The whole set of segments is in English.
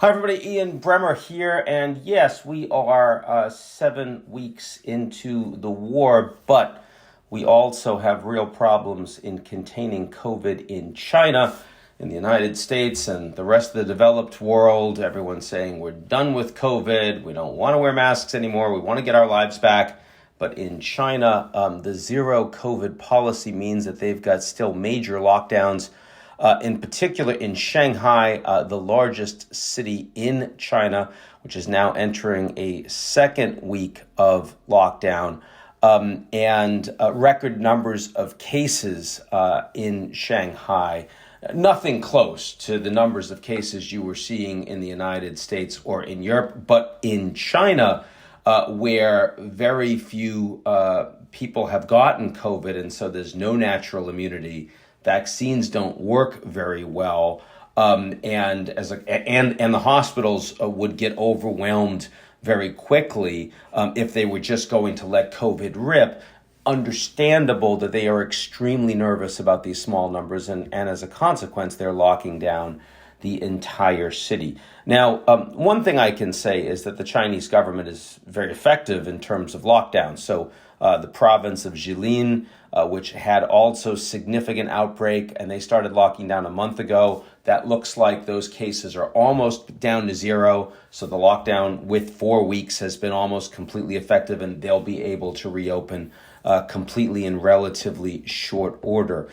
Hi, everybody. Ian Bremmer here. And yes, we are 7 weeks into the war, but we also have real problems in containing COVID in China, in the United States, and the rest of the developed world. Everyone's saying we're done with COVID. We don't want to wear masks anymore. We want to get our lives back. But in China, the zero COVID policy means that they've got still major lockdowns. In particular, in Shanghai, the largest city in China, which is now entering a second week of lockdown, and record numbers of cases in Shanghai. Nothing close to the numbers of cases you were seeing in the United States or in Europe, but in China, where very few people have gotten COVID, and so there's no natural immunity. Vaccines don't work very well, and the hospitals would get overwhelmed very quickly if they were just going to let COVID rip. Understandable that they are extremely nervous about these small numbers, and as a consequence, they're locking down the entire city. Now, one thing I can say is that the Chinese government is very effective in terms of lockdown. So the province of Jilin, which had also significant outbreak, and they started locking down a month ago. That looks like those cases are almost down to zero. So the lockdown with 4 weeks has been almost completely effective, and they'll be able to reopen completely in relatively short order.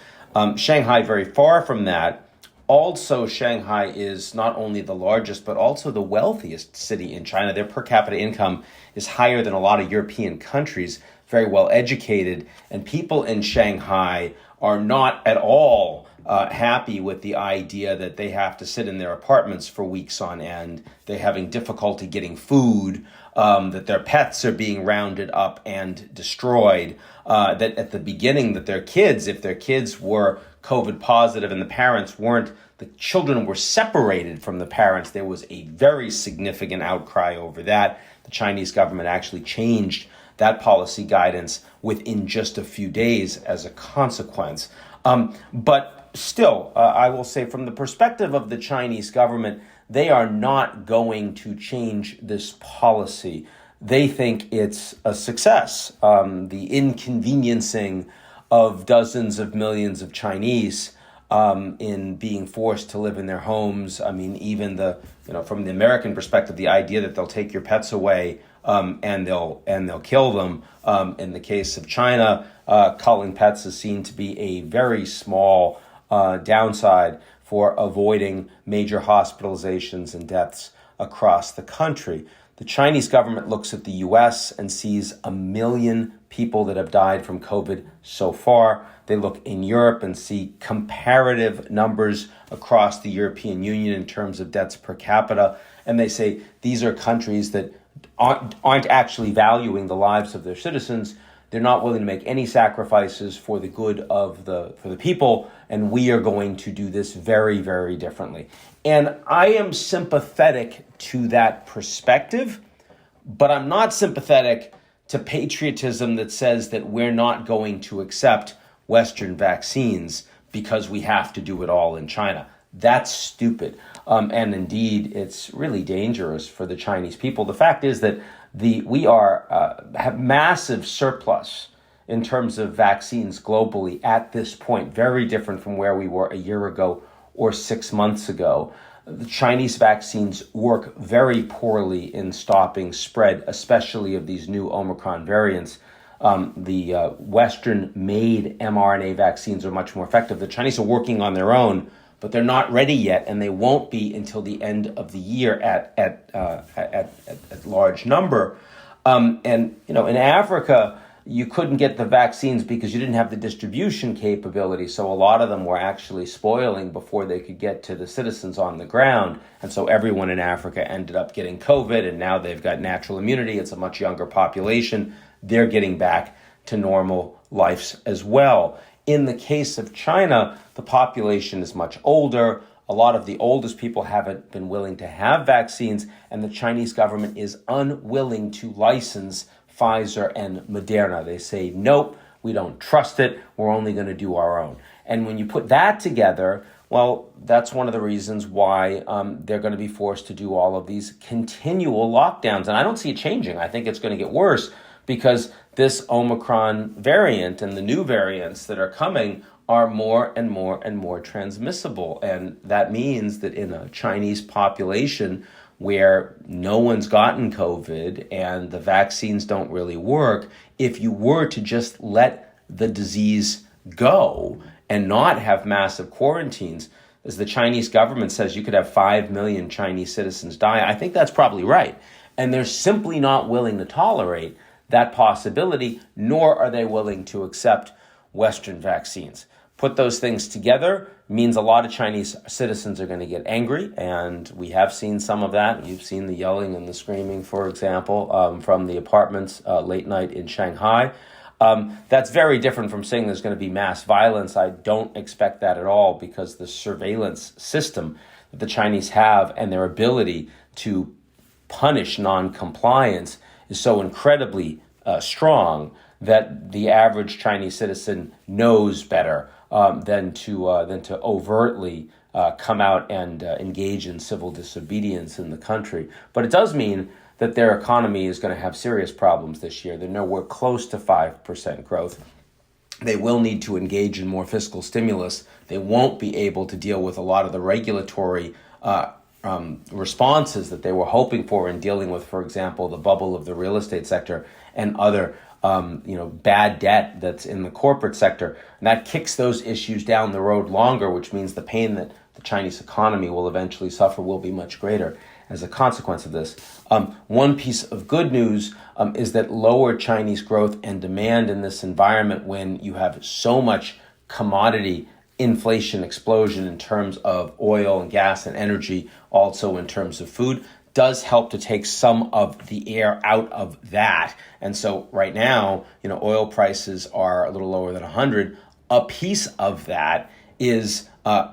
Shanghai, very far from that. Also, Shanghai is not only the largest, but also the wealthiest city in China. Their per capita income is higher than a lot of European countries, very well educated, and people in Shanghai are not at all happy with the idea that they have to sit in their apartments for weeks on end. They're having difficulty getting food, that their pets are being rounded up and destroyed, that at the beginning that if their kids were COVID positive and the parents weren't, the children were separated from the parents. There was a very significant outcry over that. The Chinese government actually changed that policy guidance within just a few days as a consequence. But still, I will say from the perspective of the Chinese government, they are not going to change this policy. They think it's a success. The inconveniencing of dozens of millions of Chinese in being forced to live in their homes. I mean, even from the American perspective, the idea that they'll take your pets away and they'll kill them. In the case of China, culling pets is seen to be a very small downside for avoiding major hospitalizations and deaths across the country. The Chinese government looks at the U.S. and sees 1 million people that have died from COVID so far. They look in Europe and see comparative numbers across the European Union in terms of deaths per capita. And they say these are countries that aren't actually valuing the lives of their citizens. They're not willing to make any sacrifices for the good of for the people, and we are going to do this very, very differently. And I am sympathetic to that perspective, but I'm not sympathetic to patriotism that says that we're not going to accept Western vaccines because we have to do it all in China. That's stupid. And indeed, it's really dangerous for the Chinese people. The fact is that we have massive surplus in terms of vaccines globally at this point, very different from where we were a year ago or 6 months ago. The Chinese vaccines work very poorly in stopping spread, especially of these new Omicron variants. The Western-made mRNA vaccines are much more effective. The Chinese are working on their own, but they're not ready yet, and they won't be until the end of the year at large number. And in Africa, you couldn't get the vaccines because you didn't have the distribution capability. So a lot of them were actually spoiling before they could get to the citizens on the ground. And so everyone in Africa ended up getting COVID, and now they've got natural immunity. It's a much younger population. They're getting back to normal lives as well. In the case of China, the population is much older. A lot of the oldest people haven't been willing to have vaccines, and the Chinese government is unwilling to license Pfizer and Moderna. They say, nope, we don't trust it. We're only going to do our own. And when you put that together Well, that's one of the reasons why they're going to be forced to do all of these continual lockdowns. And I don't see it changing. I think it's going to get worse because this Omicron variant and the new variants that are coming are more and more and more transmissible. And that means that in a Chinese population where no one's gotten COVID and the vaccines don't really work, if you were to just let the disease go and not have massive quarantines, as the Chinese government says, you could have 5 million Chinese citizens die. I think that's probably right. And they're simply not willing to tolerate that possibility, nor are they willing to accept Western vaccines. Put those things together means a lot of Chinese citizens are going to get angry, and we have seen some of that. You've seen the yelling and the screaming, for example, from the apartments late night in Shanghai. That's very different from saying there's going to be mass violence. I don't expect that at all because the surveillance system that the Chinese have and their ability to punish non-compliance is so incredibly strong that the average Chinese citizen knows better than to overtly come out and engage in civil disobedience in the country. But it does mean that their economy is going to have serious problems this year. They're nowhere close to 5% growth. They will need to engage in more fiscal stimulus. They won't be able to deal with a lot of the regulatory responses that they were hoping for in dealing with, for example, the bubble of the real estate sector and other bad debt that's in the corporate sector. And that kicks those issues down the road longer, which means the pain that the Chinese economy will eventually suffer will be much greater as a consequence of this. One piece of good news is that lower Chinese growth and demand in this environment, when you have so much commodity inflation explosion in terms of oil and gas and energy, also in terms of food, does help to take some of the air out of that. And so right now, oil prices are a little lower than 100. A piece of that is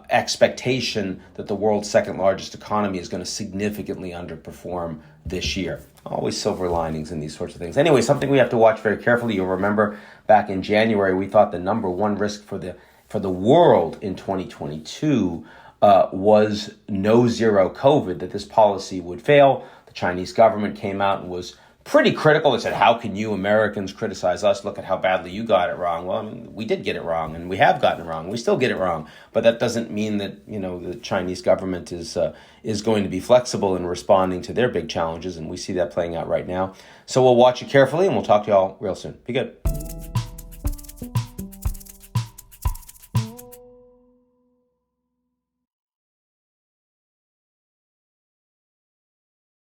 expectation that the world's second largest economy is going to significantly underperform this year. Always silver linings in these sorts of things. Anyway, something we have to watch very carefully. You'll remember back in January, we thought the number one risk for the world in 2022 was no zero COVID, that this policy would fail. The Chinese government came out and was pretty critical. They said, how can you Americans criticize us? Look at how badly you got it wrong. Well, we did get it wrong, and we have gotten it wrong. We still get it wrong. But that doesn't mean that, the Chinese government is going to be flexible in responding to their big challenges, and we see that playing out right now. So we'll watch it carefully, and we'll talk to you all real soon. Be good.